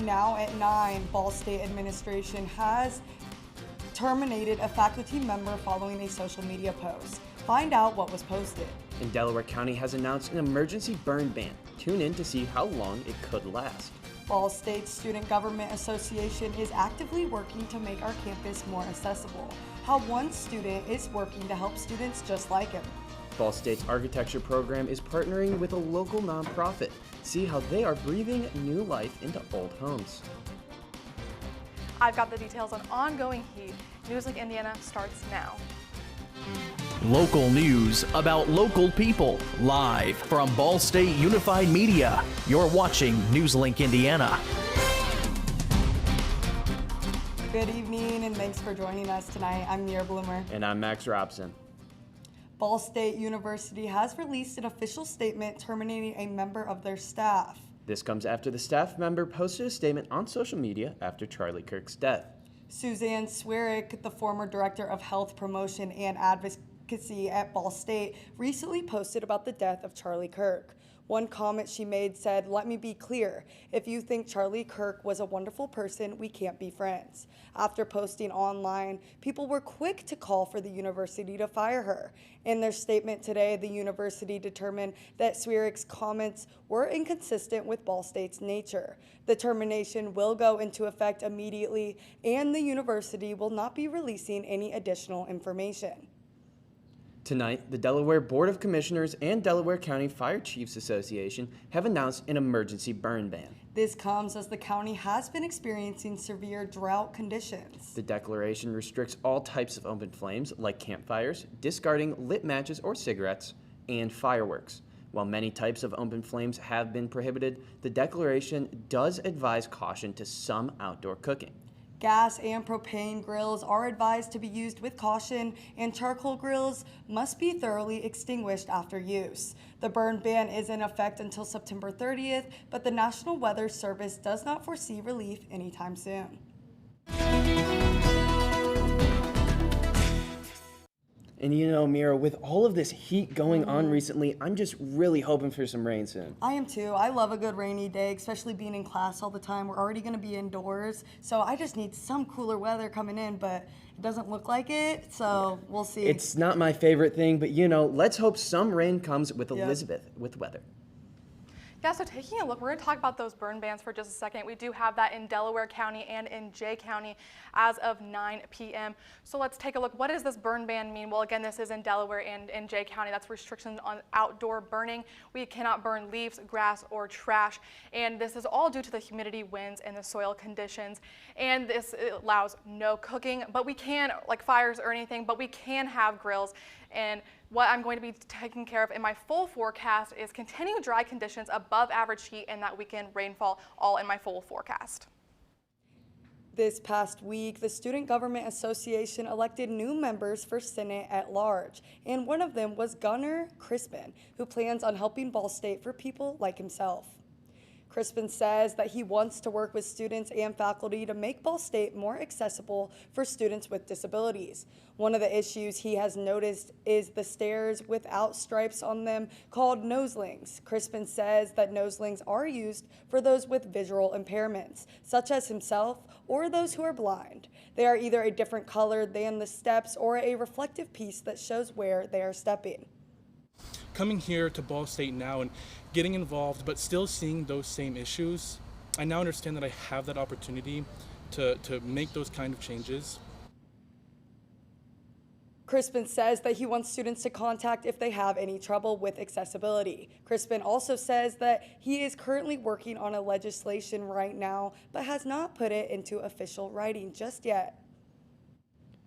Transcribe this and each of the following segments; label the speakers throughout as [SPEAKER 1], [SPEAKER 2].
[SPEAKER 1] now at 9, Ball State administration has terminated a faculty member following a social media post. Find out what was posted.
[SPEAKER 2] And Delaware County has announced an emergency burn ban. Tune in to see how long it could last.
[SPEAKER 1] Ball State Student Government Association is actively working to make our campus more accessible. How one student is working to help students just like him.
[SPEAKER 2] Ball State's architecture program is partnering with a local nonprofit. See how they are breathing new life into old homes.
[SPEAKER 3] I've got the details on ongoing heat. NewsLink Indiana starts now.
[SPEAKER 4] Local news about local people, live from Ball State Unified Media. You're watching NewsLink Indiana.
[SPEAKER 1] Good evening and thanks for joining us tonight. I'm Mira Bloomer.
[SPEAKER 2] And I'm Max Robson.
[SPEAKER 1] Ball State University has released an official statement terminating a member of their staff.
[SPEAKER 2] This comes after the staff member posted a statement on social media after Charlie Kirk's death.
[SPEAKER 1] Suzanne Swearick, the former director of health promotion and advocacy at Ball State, recently posted about the death of Charlie Kirk. One comment she made said, "Let me be clear, if you think Charlie Kirk was a wonderful person, we can't be friends." After posting online, people were quick to call for the university to fire her. In their statement today, the university determined that Swearick's comments were inconsistent with Ball State's nature. The termination will go into effect immediately, and the university will not be releasing any additional information.
[SPEAKER 2] Tonight, the Delaware Board of Commissioners and Delaware County Fire Chiefs Association have announced an emergency burn ban.
[SPEAKER 1] This comes as the county has been experiencing severe drought conditions.
[SPEAKER 2] The declaration restricts all types of open flames like campfires, discarding lit matches or cigarettes, and fireworks. While many types of open flames have been prohibited, the declaration does advise caution to some outdoor cooking.
[SPEAKER 1] Gas and propane grills are advised to be used with caution, and charcoal grills must be thoroughly extinguished after use. The burn ban is in effect until September 30th, but the National Weather Service does not foresee relief anytime soon.
[SPEAKER 2] And you know, Mira, with all of this heat going on recently, I'm just really hoping for some rain soon.
[SPEAKER 1] I am too. I love a good rainy day, especially being in class all the time. We're already going to be indoors, so I just need some cooler weather coming in, but it doesn't look like it, so we'll see.
[SPEAKER 2] It's not my favorite thing, but you know, let's hope some rain comes with Elizabeth with weather.
[SPEAKER 3] Yeah, so taking a look, we're going to talk about those burn bans for just a second. We do have that in Delaware County and in Jay County as of 9 p.m. So let's take a look. What does this burn ban mean? Well, again, this is in Delaware and in Jay County. That's restrictions on outdoor burning. We cannot burn leaves, grass, or trash. And this is all due to the humidity, winds, and the soil conditions. And this allows no cooking, but we can, like fires or anything, but we can have grills. And what I'm going to be taking care of in my full forecast is continuing dry conditions, above average heat, and that weekend rainfall, all in my full forecast.
[SPEAKER 1] This past week, the Student Government Association elected new members for Senate at large, and one of them was Gunnar Crispin, who plans on helping Ball State for people like himself. Crispin says that he wants to work with students and faculty to make Ball State more accessible for students with disabilities. One of the issues he has noticed is the stairs without stripes on them called NewsLinks. Crispin says that NewsLinks are used for those with visual impairments, such as himself or those who are blind. They are either a different color than the steps or a reflective piece that shows where they are stepping.
[SPEAKER 5] Coming here to Ball State now and getting involved, but still seeing those same issues, I now understand that I have that opportunity to make those kind of changes.
[SPEAKER 1] Crispin says that he wants students to contact if they have any trouble with accessibility. Crispin also says that he is currently working on a legislation right now, but has not put it into official writing just yet.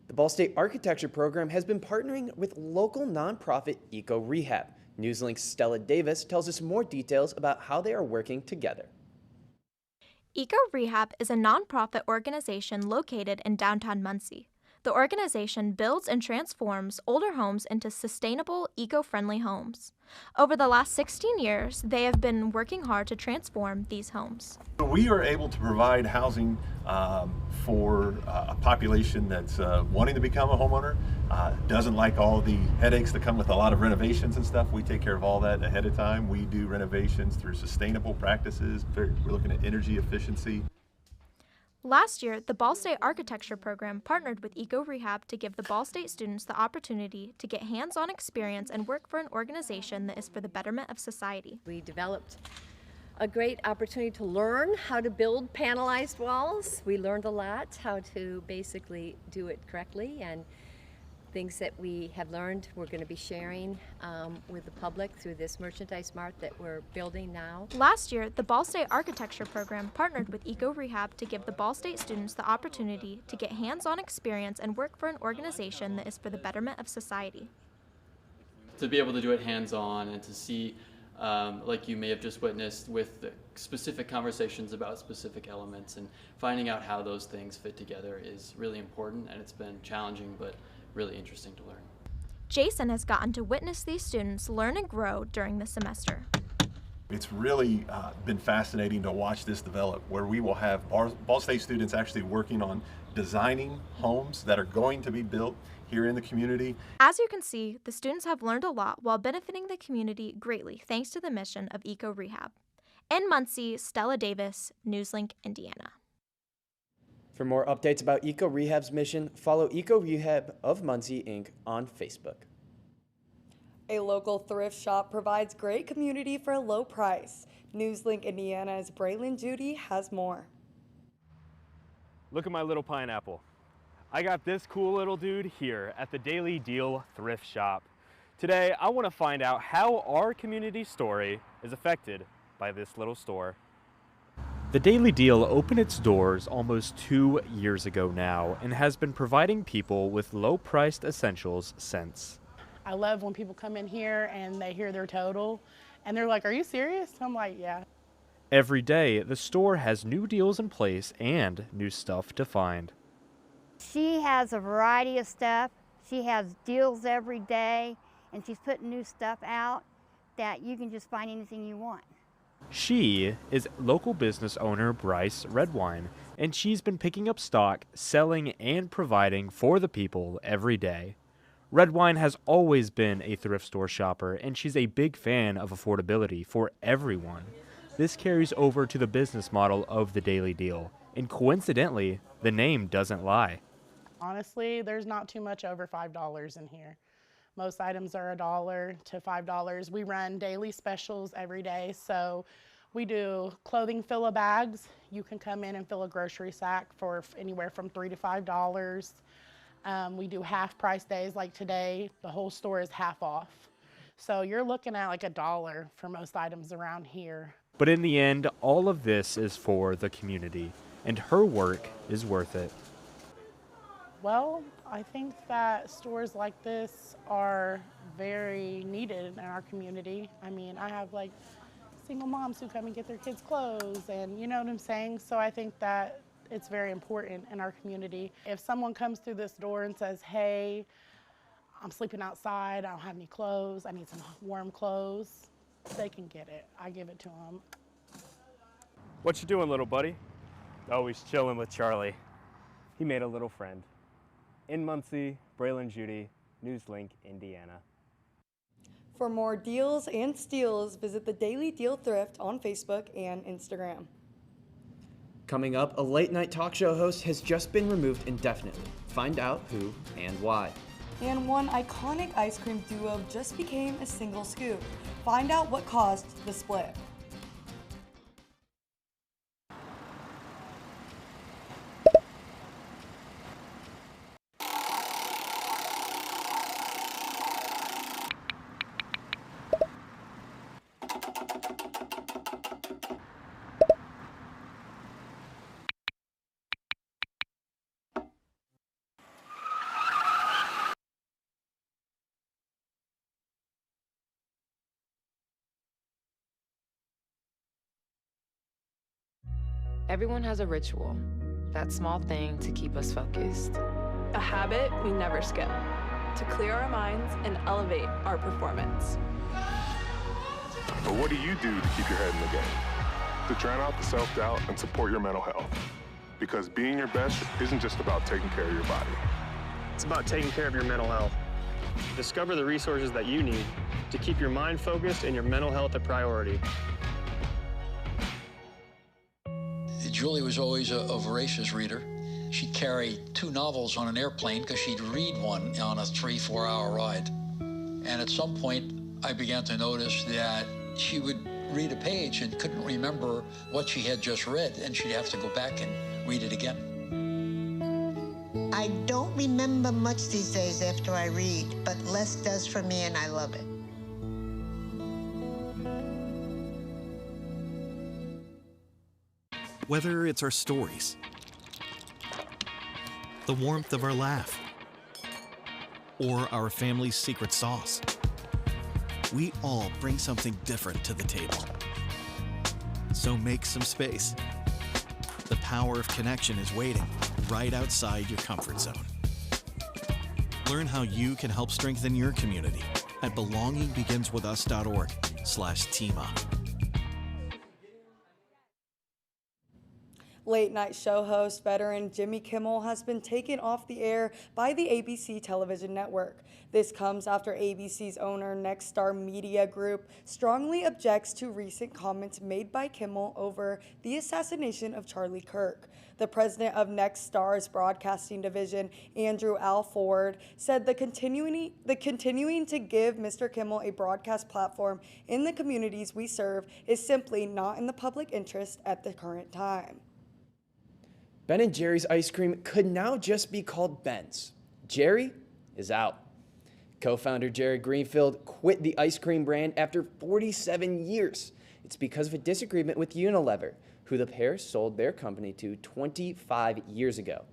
[SPEAKER 2] The Ball State Architecture Program has been partnering with local nonprofit Eco Rehab. NewsLink's Stella Davis tells us more details about how they are working together.
[SPEAKER 6] Eco Rehab is a nonprofit organization located in downtown Muncie. The organization builds and transforms older homes into sustainable, eco-friendly homes. Over the last 16 years, they have been working hard to transform these homes.
[SPEAKER 7] We are able to provide housing for a population that's wanting to become a homeowner, doesn't like all the headaches that come with a lot of renovations and stuff. We take care of all that ahead of time. We do renovations through sustainable practices. We're looking at energy efficiency.
[SPEAKER 6] Last year, the Ball State Architecture program partnered with Eco Rehab to give the Ball State students the opportunity to get hands-on experience and work for an organization that is for the betterment of society.
[SPEAKER 8] We developed a great opportunity to learn how to build panelized walls. We learned a lot how to basically do it correctly, and things that we have learned we're going to be sharing with the public through this merchandise mart that we're building now.
[SPEAKER 6] Last year, the Ball State Architecture program partnered with Eco Rehab to give the Ball State students the opportunity to get hands-on experience and work for an organization that is for the betterment of society.
[SPEAKER 9] To be able to do it hands-on and to see, like you may have just witnessed, with the specific conversations about specific elements and finding out how those things fit together is really important, and it's been challenging but really interesting to learn.
[SPEAKER 6] Jason has gotten to witness these students learn and grow during the semester.
[SPEAKER 7] It's really been fascinating to watch this develop, where we will have Ball State students actually working on designing homes that are going to be built here in the community.
[SPEAKER 6] As you can see, the students have learned a lot while benefiting the community greatly thanks to the mission of Eco Rehab. In Muncie, Stella Davis, NewsLink, Indiana.
[SPEAKER 2] For more updates about Eco Rehab's mission, follow Eco Rehab of Muncie, Inc. on Facebook.
[SPEAKER 1] A local thrift shop provides great community for a low price. NewsLink Indiana's Braylon Judy has more.
[SPEAKER 10] Look at my little pineapple. I got this cool little dude here at the Daily Deal thrift shop. Today, I want to find out how our community story is affected by this little store. The Daily Deal opened its doors almost 2 years ago now and has been providing people with low-priced essentials since.
[SPEAKER 11] I love when people come in here and they hear their total and they're like, "Are you serious?" I'm like, "Yeah."
[SPEAKER 10] Every day, the store has new deals in place and new stuff to find.
[SPEAKER 12] She has a variety of stuff. She has deals every day, and she's putting new stuff out that you can just find anything you want.
[SPEAKER 10] She is local business owner Bryce Redwine, and she's been picking up stock, selling, and providing for the people every day. Redwine has always been a thrift store shopper, and she's a big fan of affordability for everyone. This carries over to the business model of the Daily Deal, and coincidentally, the name doesn't lie.
[SPEAKER 11] Honestly, there's not too much over $5 in here. Most items are $1 to $5. We run daily specials every day, so we do clothing fill-a bags. You can come in and fill a grocery sack for anywhere from $3 to $5. We do half price days like today. The whole store is half off. So you're looking at like $1 for most items around here.
[SPEAKER 10] But in the end, all of this is for the community, and her work is worth it.
[SPEAKER 11] Well, I think that stores like this are very needed in our community. I mean, I have like single moms who come and get their kids clothes, and you know what I'm saying? So I think that it's very important in our community. If someone comes through this door and says, "Hey, I'm sleeping outside, I don't have any clothes, I need some warm clothes," they can get it. I give it to them.
[SPEAKER 10] What you doing, little buddy? Oh, he's chilling with Charlie. He made a little friend. In Muncie, Braylon Judy, NewsLink, Indiana.
[SPEAKER 1] For more deals and steals, visit the Daily Deal Thrift on Facebook and Instagram.
[SPEAKER 2] Coming up, a late-night talk show host has just been removed indefinitely. Find out who and why.
[SPEAKER 1] And one iconic ice cream duo just became a single scoop. Find out what caused the split.
[SPEAKER 13] Everyone has a ritual, that small thing to keep us focused.
[SPEAKER 14] A habit we never skip, to clear our minds and elevate our performance.
[SPEAKER 15] But what do you do to keep your head in the game? To drown out the self-doubt and support your mental health. Because being your best isn't just about taking care of your body.
[SPEAKER 16] It's about taking care of your mental health. Discover the resources that you need to keep your mind focused and your mental health a priority.
[SPEAKER 17] Did Julie was always a voracious reader. She'd carry 2 novels on an airplane because she'd read one on a 3-4 hour ride. And at some point, I began to notice that she would read a page and couldn't remember what she had just read, and she'd have to go back and read it again.
[SPEAKER 18] I don't remember much these days after I read, but less does for me, and I love it.
[SPEAKER 19] Whether it's our stories, the warmth of our laugh, or our family's secret sauce, we all bring something different to the table. So make some space. The power of connection is waiting right outside your comfort zone. Learn how you can help strengthen your community at belongingbeginswithus.org/teamup.
[SPEAKER 1] Late night show host veteran Jimmy Kimmel has been taken off the air by the ABC television network. This comes after ABC's owner, Nexstar Media Group, strongly objects to recent comments made by Kimmel over the assassination of Charlie Kirk. The president of Nexstar's broadcasting division, Andrew Alford, said the continuing to give Mr. Kimmel a broadcast platform in the communities we serve is simply not in the public interest at the current time.
[SPEAKER 2] Ben & Jerry's ice cream could now just be called Ben's. Jerry is out. Co-founder Jerry Greenfield quit the ice cream brand after 47 years. It's because of a disagreement with Unilever, who the pair sold their company to 25 years ago.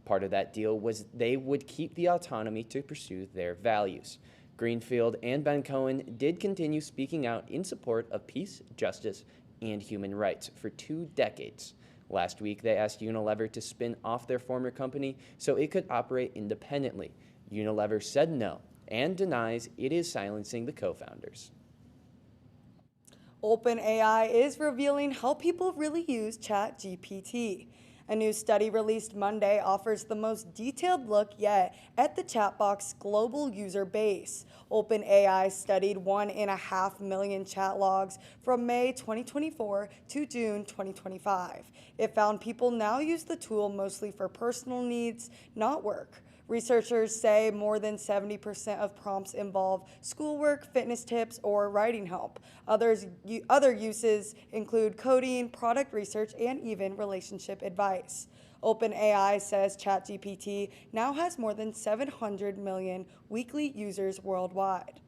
[SPEAKER 2] Part of that deal was they would keep the autonomy to pursue their values. Greenfield and Ben Cohen did continue speaking out in support of peace, justice, and human rights for 2 decades. Last week, they asked Unilever to spin off their former company so it could operate independently. Unilever said no and denies it is silencing the co-founders.
[SPEAKER 1] OpenAI is revealing how people really use ChatGPT. A new study released Monday offers the most detailed look yet at the chatbot's global user base. OpenAI studied 1.5 million chat logs from May 2024 to June 2025. It found people now use the tool mostly for personal needs, not work. Researchers say more than 70% of prompts involve schoolwork, fitness tips, or writing help. Other uses include coding, product research, and even relationship advice. OpenAI says ChatGPT now has more than 700 million weekly users worldwide.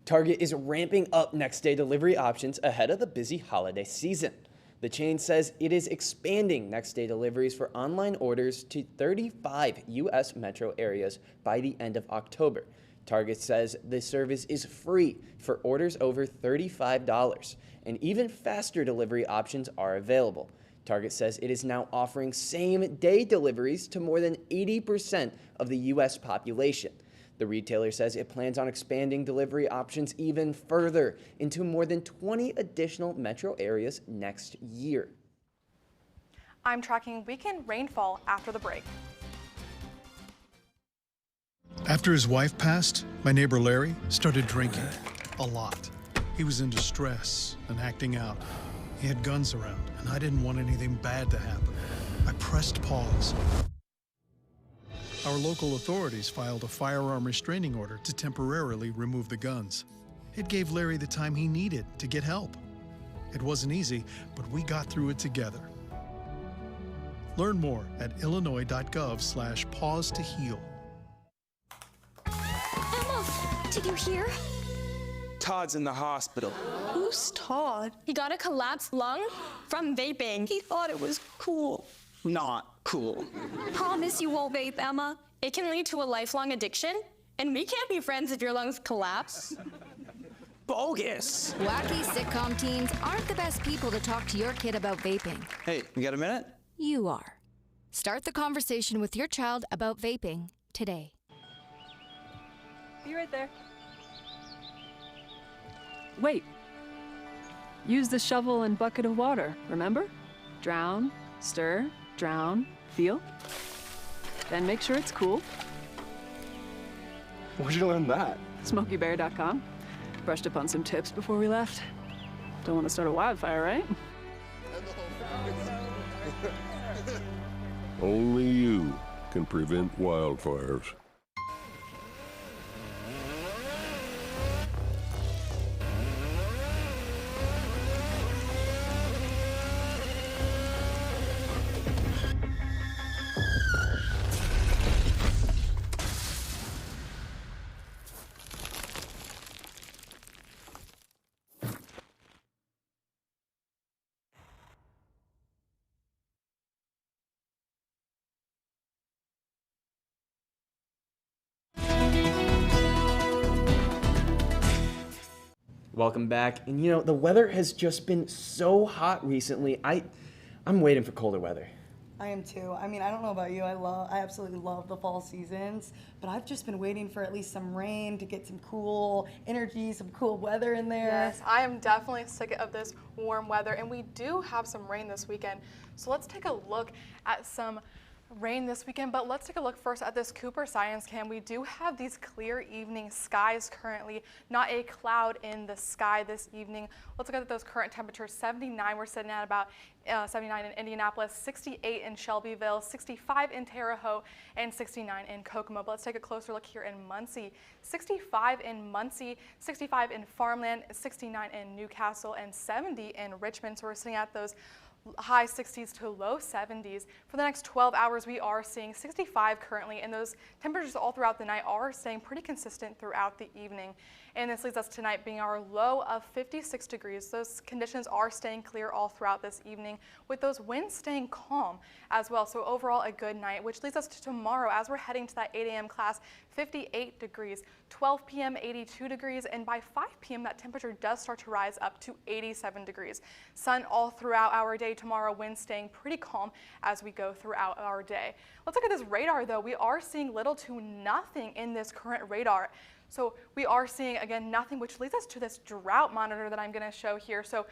[SPEAKER 2] Target is ramping up next-day delivery options ahead of the busy holiday season. The chain says it is expanding next-day deliveries for online orders to 35 U.S. metro areas by the end of October. Target says the service is free for orders over $35, and even faster delivery options are available. Target says it is now offering same-day deliveries to more than 80% of the U.S. population. The retailer says it plans on expanding delivery options even further into more than 20 additional metro areas next year.
[SPEAKER 3] I'm tracking weekend rainfall after the break.
[SPEAKER 20] After his wife passed, my neighbor Larry started drinking a lot. He was in distress and acting out. He had guns around, and I didn't want anything bad to happen. I pressed pause. Our local authorities filed a firearm restraining order to temporarily remove the guns. It gave Larry the time he needed to get help. It wasn't easy, but we got through it together. Learn more at illinois.gov/pause to heal.
[SPEAKER 21] Emma, did you hear?
[SPEAKER 22] Todd's in the hospital.
[SPEAKER 21] Who's Todd? He got a collapsed lung from vaping. He thought it was cool.
[SPEAKER 22] Not cool.
[SPEAKER 21] Promise you won't vape, Emma. It can lead to a lifelong addiction, and we can't be friends if your lungs collapse.
[SPEAKER 22] Bogus.
[SPEAKER 23] Wacky sitcom teens aren't the best people to talk to your kid about vaping.
[SPEAKER 22] Hey, you got a minute?
[SPEAKER 23] You are. Start the conversation with your child about vaping today.
[SPEAKER 24] Be right there. Wait. Use the shovel and bucket of water, remember? Drown, stir, drown, feel. Then make sure it's cool.
[SPEAKER 22] Where'd you learn that?
[SPEAKER 24] SmokeyBear.com. Brushed up on some tips before we left. Don't want to start a wildfire, right?
[SPEAKER 15] Only you can prevent wildfires.
[SPEAKER 2] Welcome back. And you know, the weather has just been so hot recently. I'm waiting for colder weather.
[SPEAKER 1] I am too. I mean, I don't know about you. I absolutely love the fall seasons, but I've just been waiting for at least some rain to get some cool energy, some cool weather in there.
[SPEAKER 3] Yes, I am definitely sick of this warm weather, and we do have some rain this weekend. So let's take a look at some rain this weekend, but let's take a look first at this Cooper Science Cam. We do have these clear evening skies currently, not a cloud in the sky this evening. Let's look at those current temperatures. 79, we're sitting at about 79 in Indianapolis, 68 in Shelbyville, 65 in Terre Haute, and 69 in Kokomo. But let's take a closer look here in Muncie. 65 in Muncie, 65 in Farmland, 69 in Newcastle, and 70 in Richmond. So we're sitting at those high 60s to low 70s. For the next 12 hours, we are seeing 65 currently, and those temperatures all throughout the night are staying pretty consistent throughout the evening. And this leads us tonight being our low of 56 degrees. Those conditions are staying clear all throughout this evening, with those winds staying calm as well. So overall, a good night, which leads us to tomorrow as we're heading to that 8 a.m. class, 58 degrees, 12 p.m. 82 degrees, and by 5 p.m. that temperature does start to rise up to 87 degrees. Sun all throughout our day tomorrow, winds staying pretty calm as we go throughout our day. Let's look at this radar though. We are seeing little to nothing in this current radar. So we are seeing, again, nothing, which leads us to this drought monitor that I'm going to show here. So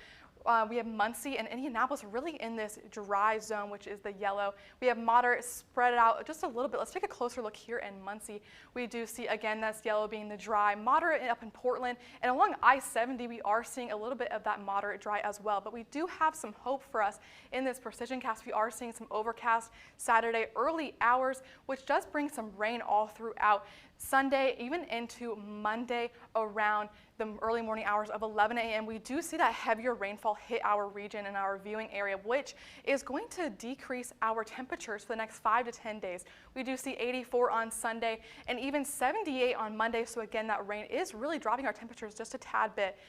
[SPEAKER 3] we have Muncie and Indianapolis really in this dry zone, which is the yellow. We have moderate spread out just a little bit. Let's take a closer look here in Muncie. We do see, again, that's yellow being the dry, moderate up in Portland. And along I-70, we are seeing a little bit of that moderate dry as well. But we do have some hope for us in this precision cast. We are seeing some overcast Saturday early hours, which does bring some rain all throughout Sunday, even into Monday around the early morning hours of 11 a.m. We do see that heavier rainfall hit our region and our viewing area, which is going to decrease our temperatures for the next 5 to 10 days. We do see 84 on Sunday and even 78 on Monday. So again, that rain is really dropping our temperatures just a tad bit.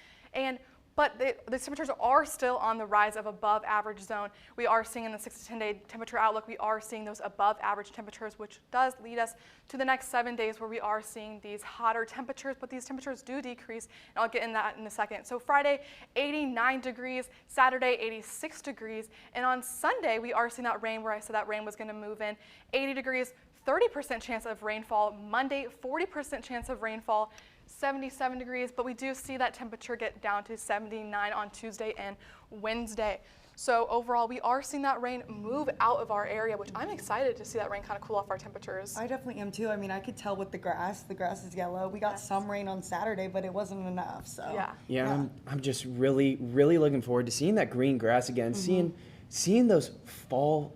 [SPEAKER 3] But the temperatures are still on the rise of above average zone. We are seeing in the 6 to 10 day temperature outlook, we are seeing those above average temperatures, which does lead us to the next 7 days where we are seeing these hotter temperatures, but these temperatures do decrease, and I'll get in that in a second. So Friday, 89 degrees, Saturday, 86 degrees, and on Sunday, we are seeing that rain where I said that rain was gonna move in, 80 degrees, 30% chance of rainfall. Monday, 40% chance of rainfall. 77 degrees, but we do see that temperature get down to 79 on Tuesday and Wednesday. So overall, we are seeing that rain move out of our area, which I'm excited to see that rain kind of cool off our temperatures.
[SPEAKER 1] I definitely am too. I mean, I could tell with the grass is yellow. We got some rain on Saturday, but it wasn't enough, so.
[SPEAKER 2] Yeah. I'm just really looking forward to seeing that green grass again, seeing those fall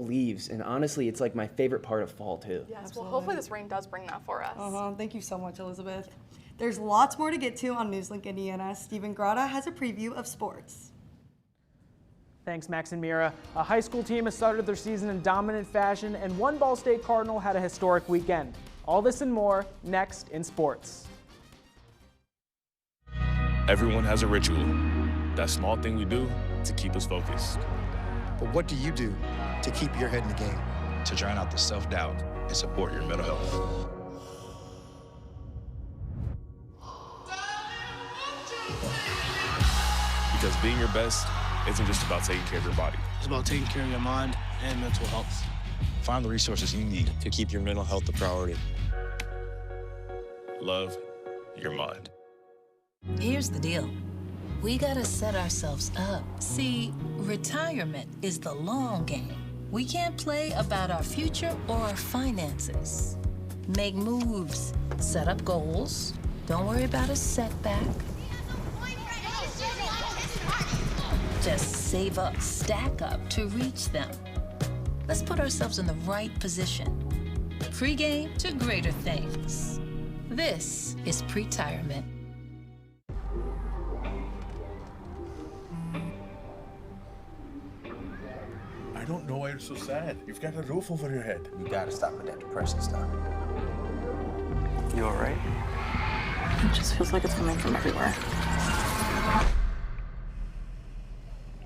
[SPEAKER 2] leaves, and honestly, it's like my favorite part of fall too.
[SPEAKER 3] Yes, absolutely. Well, hopefully this rain does bring that for us.
[SPEAKER 1] Thank you so much, Elizabeth. There's lots more to get to on NewsLink Indiana. Stephen Grotta has a preview of sports.
[SPEAKER 4] Thanks, Max and Mira. A high school team has started their season in dominant fashion, and one Ball State Cardinal had a historic weekend. All this and more next in sports.
[SPEAKER 5] Everyone has a ritual, that small thing we do to keep us focused.
[SPEAKER 8] But what do you do to keep your head in the game?
[SPEAKER 9] To drown out the self-doubt and support your mental health.
[SPEAKER 5] Because being your best isn't just about taking care of your body.
[SPEAKER 25] It's about taking care of your mind and mental health.
[SPEAKER 9] Find the resources you need to keep your mental health a priority.
[SPEAKER 5] Love your mind.
[SPEAKER 26] Here's the deal. We gotta set ourselves up. See, retirement is the long game. We can't play about our future or our finances. Make moves, set up goals. Don't worry about a setback. Just save up, stack up to reach them. Let's put ourselves in the right position. Pre-game to greater things. This is pre-tirement.
[SPEAKER 6] I don't know why you're so sad. You've got a roof over your head.
[SPEAKER 22] You gotta stop with that depression stuff. You all right?
[SPEAKER 7] It just feels like it's coming from everywhere.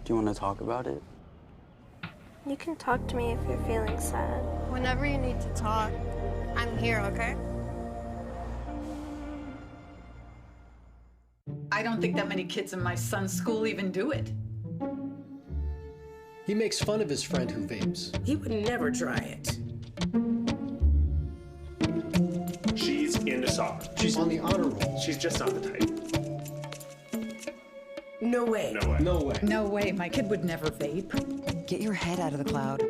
[SPEAKER 22] Do you want to talk about it?
[SPEAKER 10] You can talk to me if you're feeling sad.
[SPEAKER 11] Whenever you need to talk, I'm here, okay?
[SPEAKER 12] I don't think that many kids in my son's school even do it.
[SPEAKER 13] He makes fun of his friend who vapes.
[SPEAKER 12] He would never try it.
[SPEAKER 27] She's into soccer.
[SPEAKER 13] She's on the honor roll.
[SPEAKER 27] She's just not the type.
[SPEAKER 12] No way.
[SPEAKER 27] No way.
[SPEAKER 13] No way.
[SPEAKER 12] No way, my kid would never vape.
[SPEAKER 28] Get your head out of the cloud.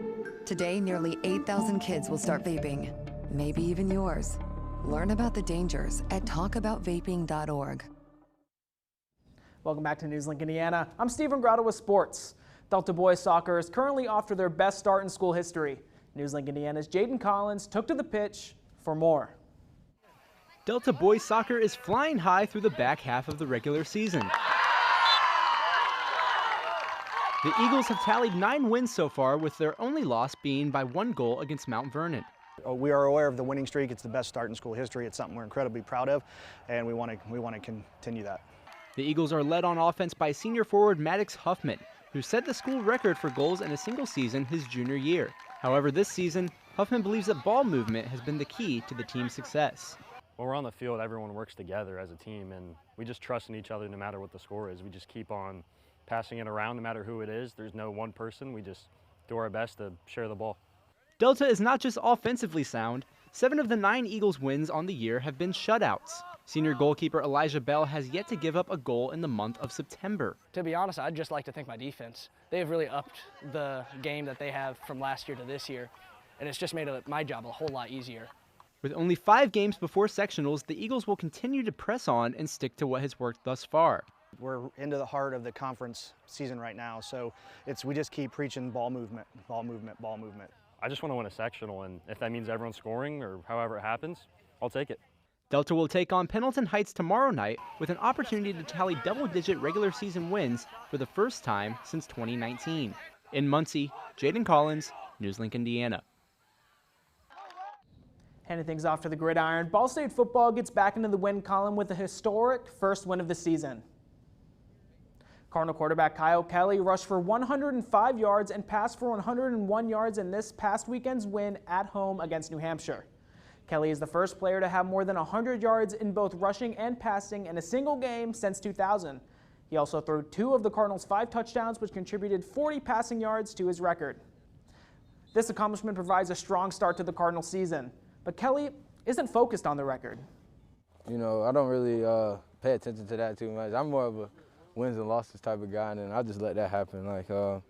[SPEAKER 28] Today, nearly 8,000 kids will start vaping. Maybe even yours. Learn about the dangers at talkaboutvaping.org.
[SPEAKER 4] Welcome back to NewsLink Indiana. I'm Stephen Grotto with sports. Delta boys soccer is currently off to their best start in school history. NewsLink Indiana's Jaden Collins took to the pitch for more.
[SPEAKER 29] Delta boys soccer is flying high through the back half of the regular season. The Eagles have tallied 9 wins so far, with their only loss being by 1 goal against Mount Vernon.
[SPEAKER 30] We are aware of the winning streak. It's the best start in school history. It's something we're incredibly proud of, and we want to continue that.
[SPEAKER 29] The Eagles are led on offense by senior forward Maddox Huffman, who set the school record for goals in a single season his junior year. However, this season, Huffman believes that ball movement has been the key to the team's success.
[SPEAKER 16] When we're on the field, everyone works together as a team, and we just trust in each other no matter what the score is. We just keep on passing it around no matter who it is. There's no one person. We just do our best to share the ball.
[SPEAKER 29] Delta is not just offensively sound. 7 of the 9 Eagles wins on the year have been shutouts. Senior goalkeeper Elijah Bell has yet to give up a goal in the month of September.
[SPEAKER 31] To be honest, I'd just like to thank my defense. They've really upped the game that they have from last year to this year, and it's just made my job a whole lot easier.
[SPEAKER 29] With only 5 games before sectionals, the Eagles will continue to press on and stick to what has worked thus far.
[SPEAKER 30] We're into the heart of the conference season right now, so we just keep preaching ball movement, ball movement, ball movement.
[SPEAKER 16] I just want to win a sectional, and if that means everyone's scoring or however it happens, I'll take it.
[SPEAKER 29] Delta will take on Pendleton Heights tomorrow night with an opportunity to tally double-digit regular season wins for the first time since 2019. In Muncie, Jaden Collins, NewsLink Indiana.
[SPEAKER 4] Handing things off to the gridiron, Ball State football gets back into the win column with a historic first win of the season. Cardinal quarterback Kyle Kelly rushed for 105 yards and passed for 101 yards in this past weekend's win at home against New Hampshire. Kelly is the first player to have more than 100 yards in both rushing and passing in a single game since 2000. He also threw 2 of the Cardinals' 5 touchdowns, which contributed 40 passing yards to his record. This accomplishment provides a strong start to the Cardinals season, but Kelly isn't focused on the record.
[SPEAKER 32] You know, I don't really pay attention to that too much. I'm more of a wins and losses type of guy, and I just let that happen. Like, you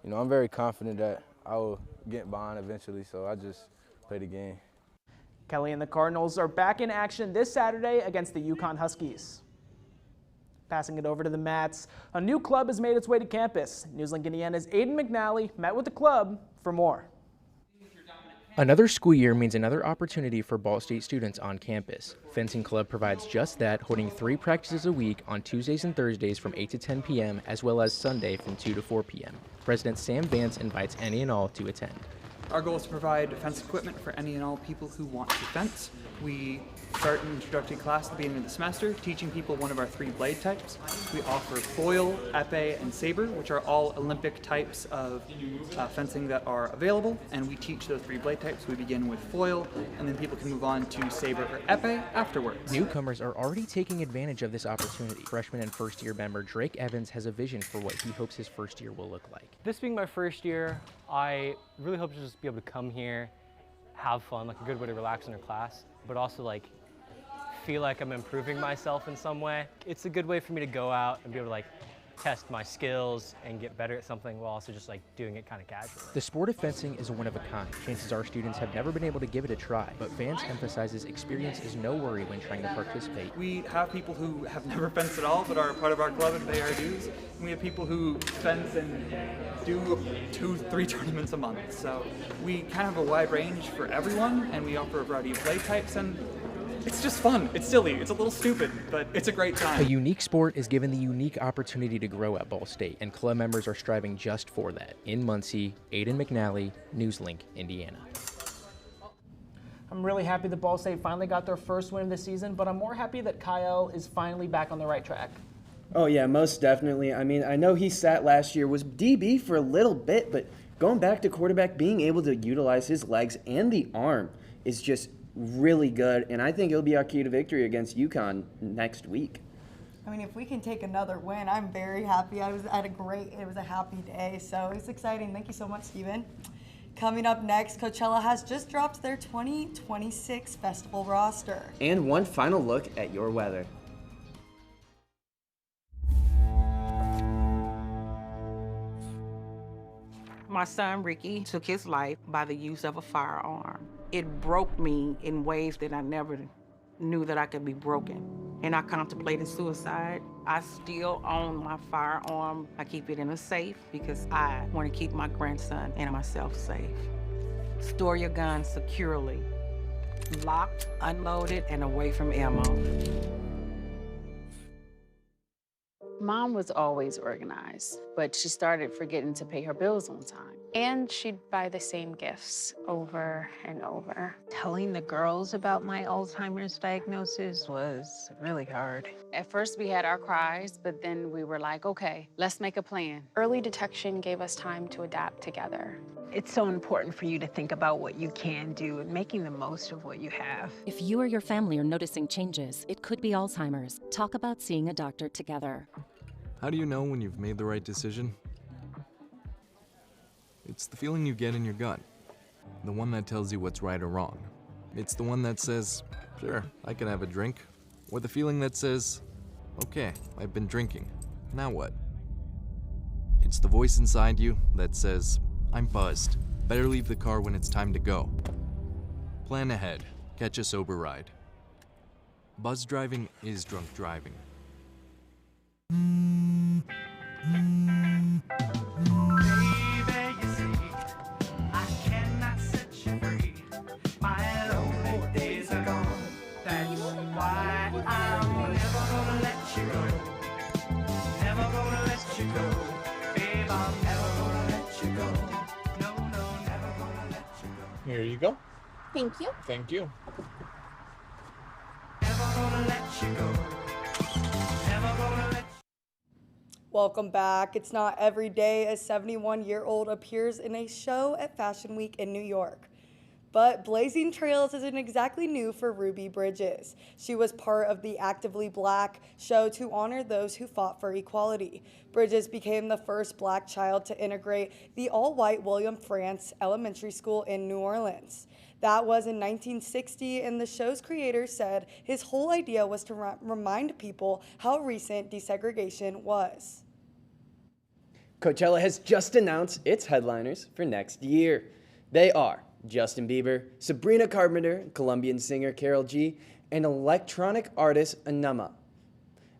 [SPEAKER 32] know, I'm very confident that I will get behind eventually, so I just play the game.
[SPEAKER 4] Kelly and the Cardinals are back in action this Saturday against the Yukon Huskies. Passing it over to the Mats, a new club has made its way to campus. NewsLink Indiana's Aiden McNally met with the club for more.
[SPEAKER 33] Another school year means another opportunity for Ball State students on campus. Fencing Club provides just that, holding 3 practices a week on Tuesdays and Thursdays from 8 to 10 p.m., as well as Sunday from 2 to 4 p.m. President Sam Vance invites any and all to attend.
[SPEAKER 34] Our goal is to provide fence equipment for any and all people who want to fence. We start an introductory class at the beginning of the semester, teaching people one of our 3 blade types. We offer foil, épée, and saber, which are all Olympic types of fencing that are available, and we teach those 3 blade types. We begin with foil, and then people can move on to saber or épée afterwards.
[SPEAKER 33] Newcomers are already taking advantage of this opportunity. Freshman and first-year member Drake Evans has a vision for what he hopes his first year will look like.
[SPEAKER 35] This being my first year, I really hope to just be able to come here, have fun, like a good way to relax in our class, but also like feel like I'm improving myself in some way. It's a good way for me to go out and be able to like test my skills and get better at something while also just like doing it kind of casually.
[SPEAKER 33] The sport of fencing is one of a kind. Chances are students have never been able to give it a try, but Vance emphasizes experience is no worry when trying to participate.
[SPEAKER 34] We have people who have never fenced at all but are a part of our club and pay our dues. And we have people who fence and do 2-3 tournaments a month. So we kind of have a wide range for everyone, and we offer a variety of play types, and it's just fun. It's silly. It's a little stupid, but it's a great time.
[SPEAKER 33] A unique sport is given the unique opportunity to grow at Ball State, and club members are striving just for that. In Muncie, Aiden McNally, NewsLink, Indiana.
[SPEAKER 4] I'm really happy that Ball State finally got their first win of the season, but I'm more happy that Kyle is finally back on the right track.
[SPEAKER 1] Oh yeah, most definitely. I mean, I know he sat last year, was DB for a little bit, but going back to quarterback, being able to utilize his legs and the arm is just really good, and I think it'll be our key to victory against UConn next week.
[SPEAKER 2] I mean, if we can take another win, I'm very happy. It was a happy day, so it's exciting. Thank you so much, Steven. Coming up next, Coachella has just dropped their 2026 festival roster.
[SPEAKER 1] And one final look at your weather.
[SPEAKER 3] My son, Ricky, took his life by the use of a firearm. It broke me in ways that I never knew that I could be broken. And I contemplated suicide. I still own my firearm. I keep it in a safe because I want to keep my grandson and myself safe. Store your gun securely, locked, unloaded, and away from ammo.
[SPEAKER 8] Mom was always organized, but she started forgetting to pay her bills on time.
[SPEAKER 10] And she'd buy the same gifts over and over.
[SPEAKER 8] Telling the girls about my Alzheimer's diagnosis was really hard. At first we had our cries, but then we were like, okay, let's make a plan.
[SPEAKER 10] Early detection gave us time to adapt together.
[SPEAKER 8] It's so important for you to think about what you can do and making the most of what you have.
[SPEAKER 9] If you or your family are noticing changes, it could be Alzheimer's. Talk about seeing a doctor together.
[SPEAKER 14] How do you know when you've made the right decision? It's the feeling you get in your gut. The one that tells you what's right or wrong. It's the one that says, sure, I can have a drink. Or the feeling that says, okay, I've been drinking. Now what? It's the voice inside you that says, I'm buzzed. Better leave the car when it's time to go. Plan ahead. Catch a sober ride. Buzz driving is drunk driving.
[SPEAKER 15] Here you go.
[SPEAKER 10] Thank you.
[SPEAKER 15] Thank you.
[SPEAKER 2] Welcome back. It's not every day a 71-year-old appears in a show at Fashion Week in New York. But Blazing Trails isn't exactly new for Ruby Bridges. She was part of the Actively Black show to honor those who fought for equality. Bridges became the first Black child to integrate the all-white William Frantz Elementary School in New Orleans. That was in 1960, and the show's creator said his whole idea was to remind people how recent desegregation was.
[SPEAKER 1] Coachella has just announced its headliners for next year. They are Justin Bieber, Sabrina Carpenter, Colombian singer Karol G, and electronic artist Enema.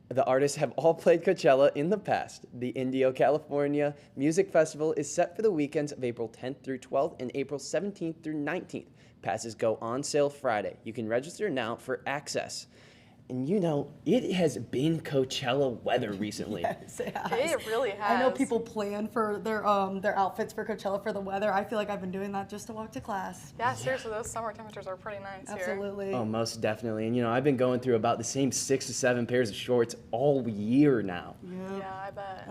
[SPEAKER 1] The artists have all played Coachella in the past. The Indio, California Music Festival is set for the weekends of April 10th through 12th and April 17th through 19th. Passes go on sale Friday. You can register now for access. And you know, it has been Coachella weather recently.
[SPEAKER 2] Yes, it has.
[SPEAKER 10] It really has.
[SPEAKER 2] I know people plan for their outfits for Coachella for the weather. I feel like I've been doing that just to walk to class.
[SPEAKER 10] Yeah, seriously, those summer temperatures are pretty nice here.
[SPEAKER 2] Absolutely.
[SPEAKER 1] Oh, most definitely. And you know, I've been going through about the same 6 to 7 pairs of shorts all year now.
[SPEAKER 10] Yeah, I bet.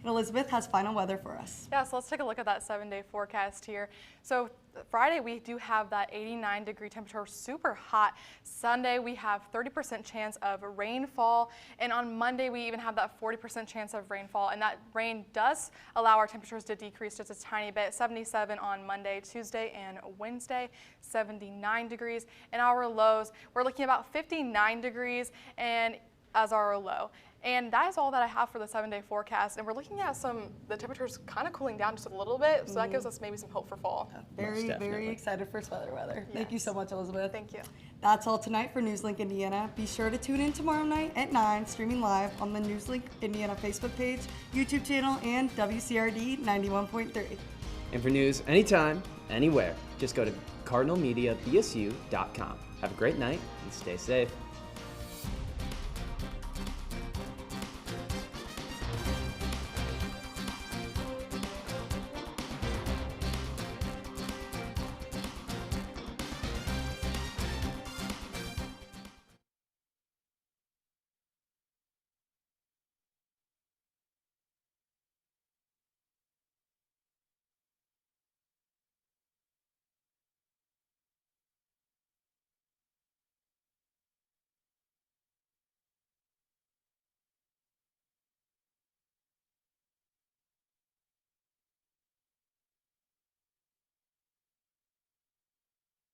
[SPEAKER 2] And Elizabeth has final weather for us.
[SPEAKER 10] Yeah, so let's take a look at that 7-day forecast here. So Friday, we do have that 89-degree temperature, super hot. Sunday, we have 30% chance of rainfall. And on Monday, we even have that 40% chance of rainfall. And that rain does allow our temperatures to decrease just a tiny bit. 77 on Monday, Tuesday, and Wednesday, 79 degrees. And our lows, we're looking about 59 degrees. And as our low. And that is all that I have for the 7-day forecast. And we're looking at the temperatures kind of cooling down just a little bit. So that gives us maybe some hope for fall.
[SPEAKER 2] Very excited for weather.
[SPEAKER 10] Yes.
[SPEAKER 2] Thank you so much, Elizabeth.
[SPEAKER 10] Thank you.
[SPEAKER 2] That's all tonight for NewsLink Indiana. Be sure to tune in tomorrow night at 9, streaming live on the NewsLink Indiana Facebook page, YouTube channel, and WCRD 91.3.
[SPEAKER 1] And for news anytime, anywhere, just go to cardinalmediabsu.com. Have a great night and stay safe.